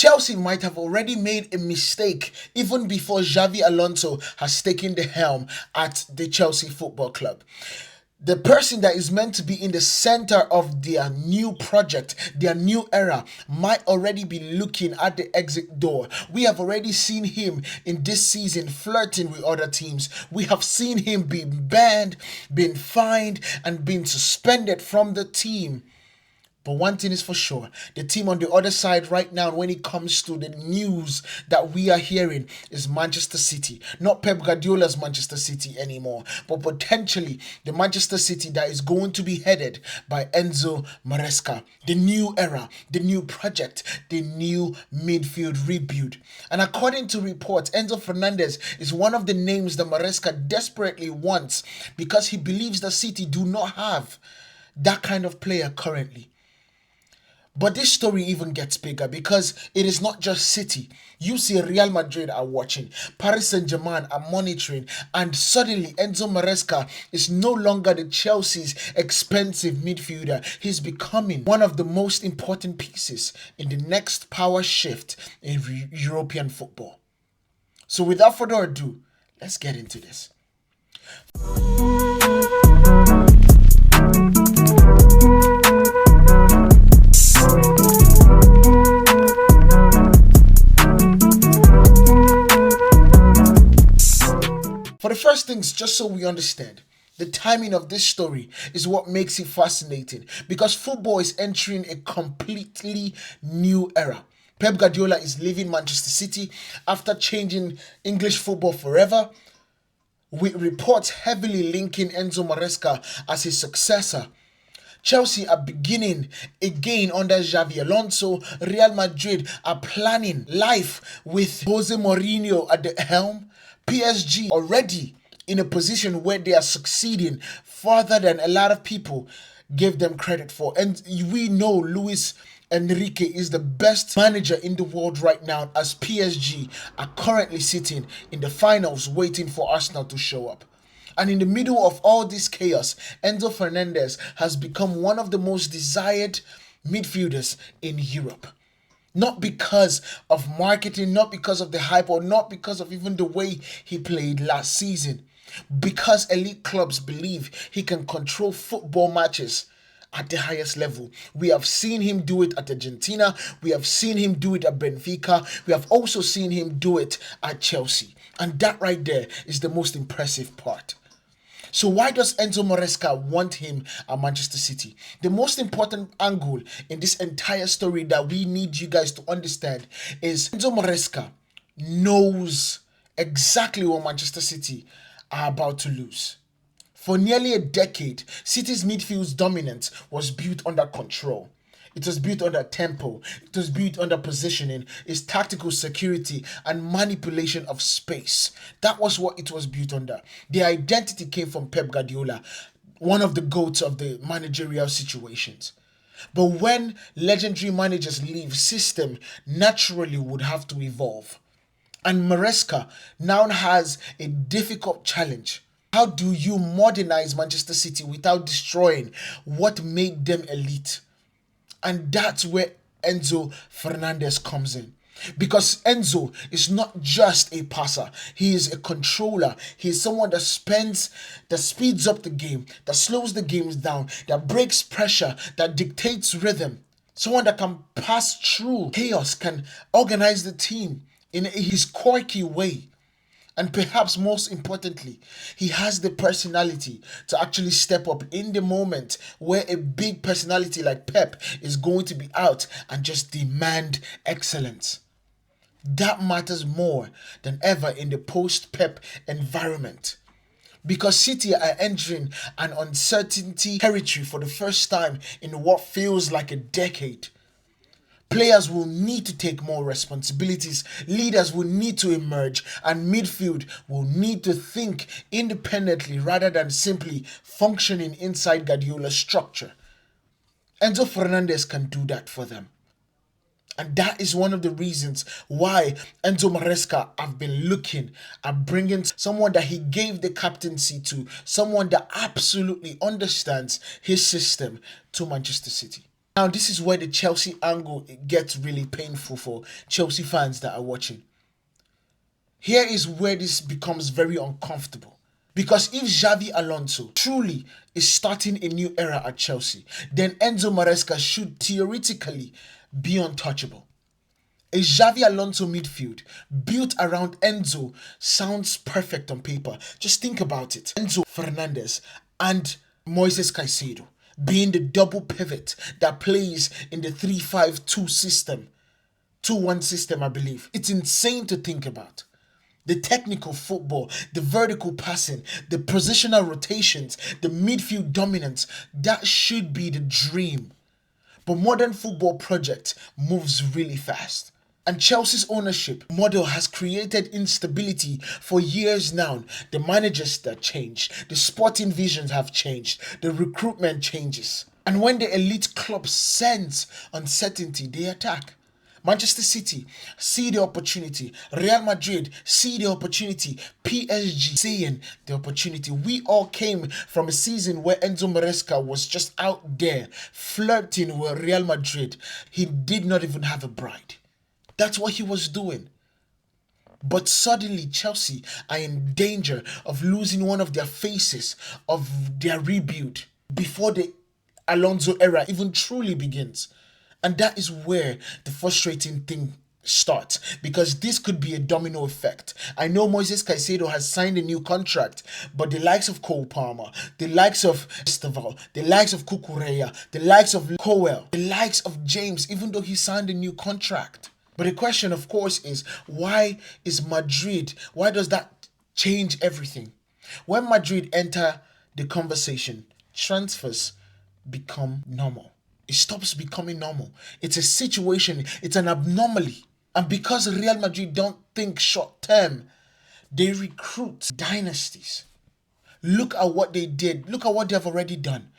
Chelsea might have already made a mistake even before Xabi Alonso has taken the helm at the Chelsea Football Club. The person that is meant to be in the center of their new project, their new era, might already be looking at the exit door. We have already seen him in this season flirting with other teams. We have seen him being banned, being fined, and being suspended from the team. But one thing is for sure, the team on the other side right now, when it comes to the news that we are hearing, is Manchester City. Not Pep Guardiola's Manchester City anymore, but potentially the Manchester City that is going to be headed by Enzo Maresca. The new era, the new project, the new midfield rebuild. And according to reports, Enzo Fernandez is one of the names that Maresca desperately wants because he believes the City do not have that kind of player currently. But this story even gets bigger because it is not just City. You see Real Madrid are watching, Paris Saint-Germain are monitoring, and suddenly Enzo Maresca is no longer the Chelsea's expensive midfielder. He's becoming one of the most important pieces in the next power shift in European football. So without further ado, let's get into this. For the first things, just so we understand, the timing of this story is what makes it fascinating because football is entering a completely new era. Pep Guardiola is leaving Manchester City after changing English football forever, with reports heavily linking Enzo Maresca as his successor. Chelsea are beginning again under Xabi Alonso. Real Madrid are planning life with Jose Mourinho at the helm. PSG already in a position where they are succeeding further than a lot of people gave them credit for. And we know Luis Enrique is the best manager in the world right now, as PSG are currently sitting in the finals waiting for Arsenal to show up. And in the middle of all this chaos, Enzo Fernandez has become one of the most desired midfielders in Europe. Not because of marketing, not because of the hype, or not because of even the way he played last season. Because elite clubs believe he can control football matches at the highest level. We have seen him do it at Argentina. We have seen him do it at Benfica. We have also seen him do it at Chelsea. And that right there is the most impressive part. So why does Enzo Maresca want him at Manchester City? The most important angle in this entire story that we need you guys to understand is Enzo Maresca knows exactly what Manchester City are about to lose. For nearly a decade, City's midfield's dominance was built under control. It was built under tempo, it was built under positioning, its tactical security and manipulation of space. That was what it was built under. The identity came from Pep Guardiola, one of the GOATs of the managerial situations. But when legendary managers leave, system naturally would have to evolve. And Maresca now has a difficult challenge. How do you modernize Manchester City without destroying what made them elite? And that's where Enzo Fernandez comes in. Because Enzo is not just a passer, he is a controller. He is someone that speeds up the game, that slows the games down, that breaks pressure, that dictates rhythm. Someone that can pass through chaos, can organize the team in his quirky way. And perhaps most importantly, he has the personality to actually step up in the moment where a big personality like Pep is going to be out and just demand excellence. That matters more than ever in the post-Pep environment. Because City are entering an uncertainty territory for the first time in what feels like a decade. Players will need to take more responsibilities, leaders will need to emerge, and midfield will need to think independently rather than simply functioning inside Guardiola's structure. Enzo Fernandez can do that for them. And that is one of the reasons why Enzo Maresca have been looking at bringing someone that he gave the captaincy to, someone that absolutely understands his system to Manchester City. Now, this is where the Chelsea angle gets really painful for Chelsea fans that are watching. Here is where this becomes very uncomfortable. Because if Xabi Alonso truly is starting a new era at Chelsea, then Enzo Maresca should theoretically be untouchable. A Xavi Alonso midfield built around Enzo sounds perfect on paper. Just think about it. Enzo Fernandez and Moises Caicedo being the double pivot that plays in the 3-5-2 system. 2-1 system, I believe. It's insane to think about. The technical football, the vertical passing, the positional rotations, the midfield dominance, that should be the dream. But modern football project moves really fast. And Chelsea's ownership model has created instability for years now. The managers that change, the sporting visions have changed, the recruitment changes. And when the elite club sense uncertainty, they attack. Manchester City see the opportunity. Real Madrid see the opportunity. PSG seeing the opportunity. We all came from a season where Enzo Maresca was just out there flirting with Real Madrid. He did not even have a bride. That's what he was doing. But suddenly Chelsea are in danger of losing one of their faces of their rebuild before the Alonso era even truly begins. And that is where the frustrating thing starts, because this could be a domino effect. I know Moises Caicedo has signed a new contract, but the likes of Cole Palmer, the likes of Esteval, the likes of Cucurella, the likes of Cowell, the likes of James, even though he signed a new contract. But the question, of course, is why does that change everything? When Madrid enter the conversation, transfers become normal. It stops becoming normal. It's a situation, it's an abnormality. And because Real Madrid don't think short term, they recruit dynasties. Look at what they did. Look at what they've already done.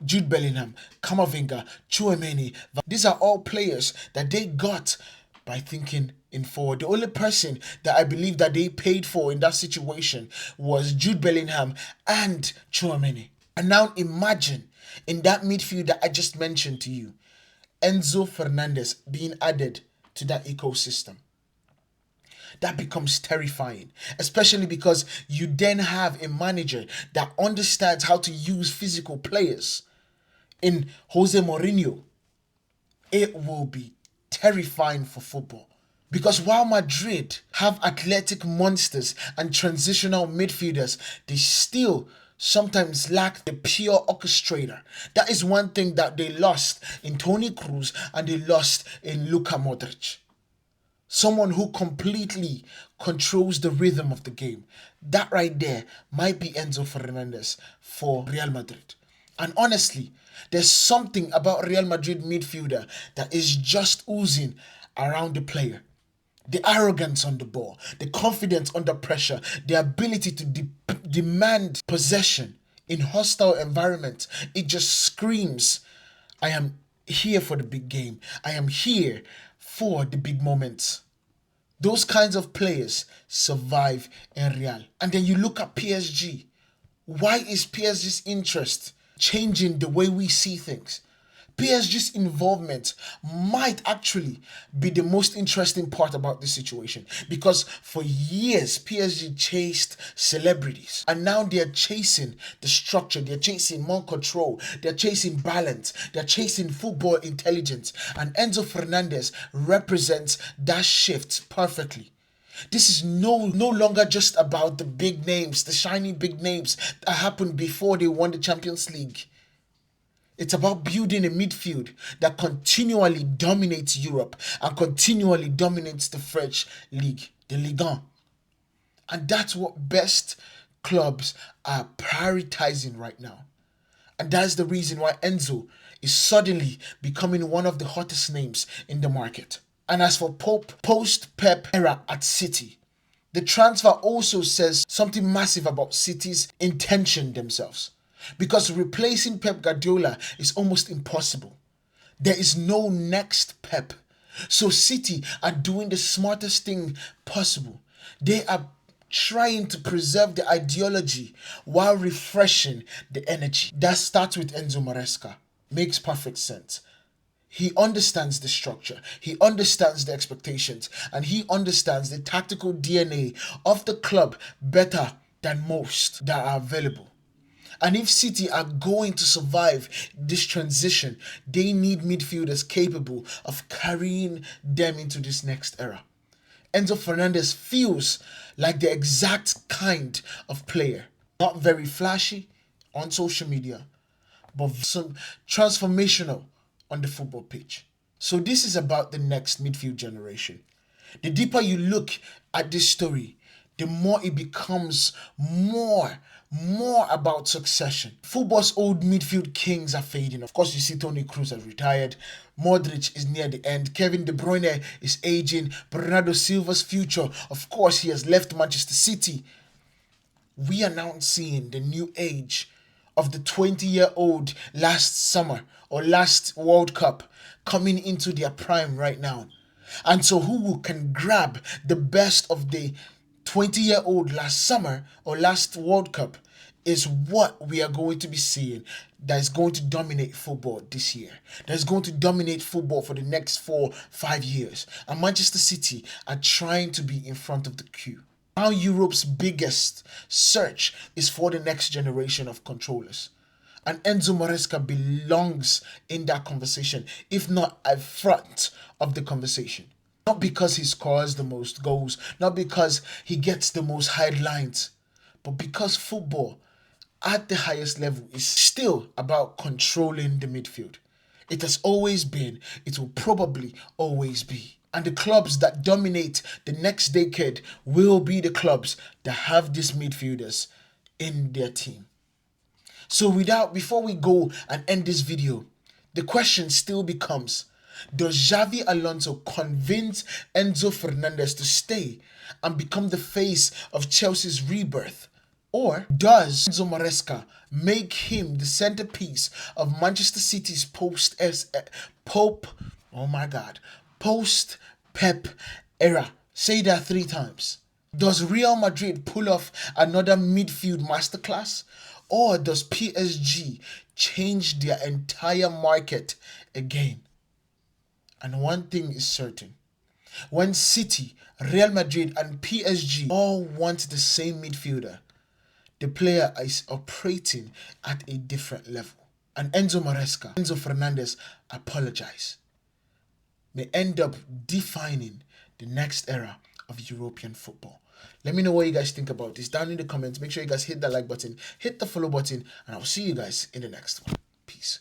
Jude Bellingham, Camavinga, Tchouaméni. These are all players that they got by thinking in forward. The only person that I believe that they paid for in that situation was Jude Bellingham and Tchouaméni. And now imagine in that midfield that I just mentioned to you, Enzo Fernandez being added to that ecosystem. That becomes terrifying, especially because you then have a manager that understands how to use physical players in Jose Mourinho. It will be terrifying for football. Because while Madrid have athletic monsters and transitional midfielders, they still sometimes lack the pure orchestrator. That is one thing that they lost in Toni Kroos and they lost in Luka Modric. Someone who completely controls the rhythm of the game. That right there might be Enzo Fernandez for Real Madrid. And honestly, there's something about Real Madrid midfielder that is just oozing around the player. The arrogance on the ball, the confidence under pressure, the ability to demand possession in hostile environments. It just screams, I am here for the big game. I am here for the big moments. Those kinds of players survive in Real. And then you look at PSG. Why is PSG's interest changing the way we see things? PSG's involvement might actually be the most interesting part about this situation, because for years PSG chased celebrities and now they're chasing the structure, they're chasing more control, they're chasing balance, they're chasing football intelligence, and Enzo Fernandez represents that shift perfectly. This is no longer just about the big names, the shiny big names that happened before they won the Champions League. It's about building a midfield that continually dominates Europe and continually dominates the French league, the Ligue 1. And that's what best clubs are prioritizing right now. And that's the reason why Enzo is suddenly becoming one of the hottest names in the market. And as for post-Pep era at City, the transfer also says something massive about City's intention themselves. Because replacing Pep Guardiola is almost impossible. There is no next Pep. So City are doing the smartest thing possible. They are trying to preserve the ideology while refreshing the energy. That starts with Enzo Maresca. Makes perfect sense. He understands the structure, he understands the expectations, and he understands the tactical DNA of the club better than most that are available. And if City are going to survive this transition, they need midfielders capable of carrying them into this next era. Enzo Fernandez feels like the exact kind of player. Not very flashy on social media, but some transformational on the football pitch. So this is about the next midfield generation. The deeper you look at this story, the more it becomes more about succession. Football's old midfield kings are fading. Of course, you see Toni Kroos has retired. Modric is near the end. Kevin De Bruyne is aging. Bernardo Silva's future, of course, he has left Manchester City. We are now seeing the new age of the 20-year-old last summer or last World Cup coming into their prime right now. And so who can grab the best of the 20-year-old last summer or last World Cup is what we are going to be seeing that is going to dominate football this year. That is going to dominate football for the next 4-5 years. And Manchester City are trying to be in front of the queue. Now Europe's biggest search is for the next generation of controllers. And Enzo Maresca belongs in that conversation, if not at front of the conversation. Not because he scores the most goals, not because he gets the most headlines, but because football at the highest level is still about controlling the midfield. It has always been, it will probably always be. And the clubs that dominate the next decade will be the clubs that have these midfielders in their team. So before we go and end this video, the question still becomes, does Xabi Alonso convince Enzo Fernandez to stay and become the face of Chelsea's rebirth? Or does Enzo Maresca make him the centerpiece of Manchester City's post-Pep era? Say that 3 times. Does Real Madrid pull off another midfield masterclass? Or does PSG change their entire market again? And one thing is certain. When City, Real Madrid and PSG all want the same midfielder, the player is operating at a different level. And Enzo Fernandez, may end up defining the next era of European football. Let me know what you guys think about this down in the comments. Make sure you guys hit that like button, hit the follow button, and I'll see you guys in the next one. Peace.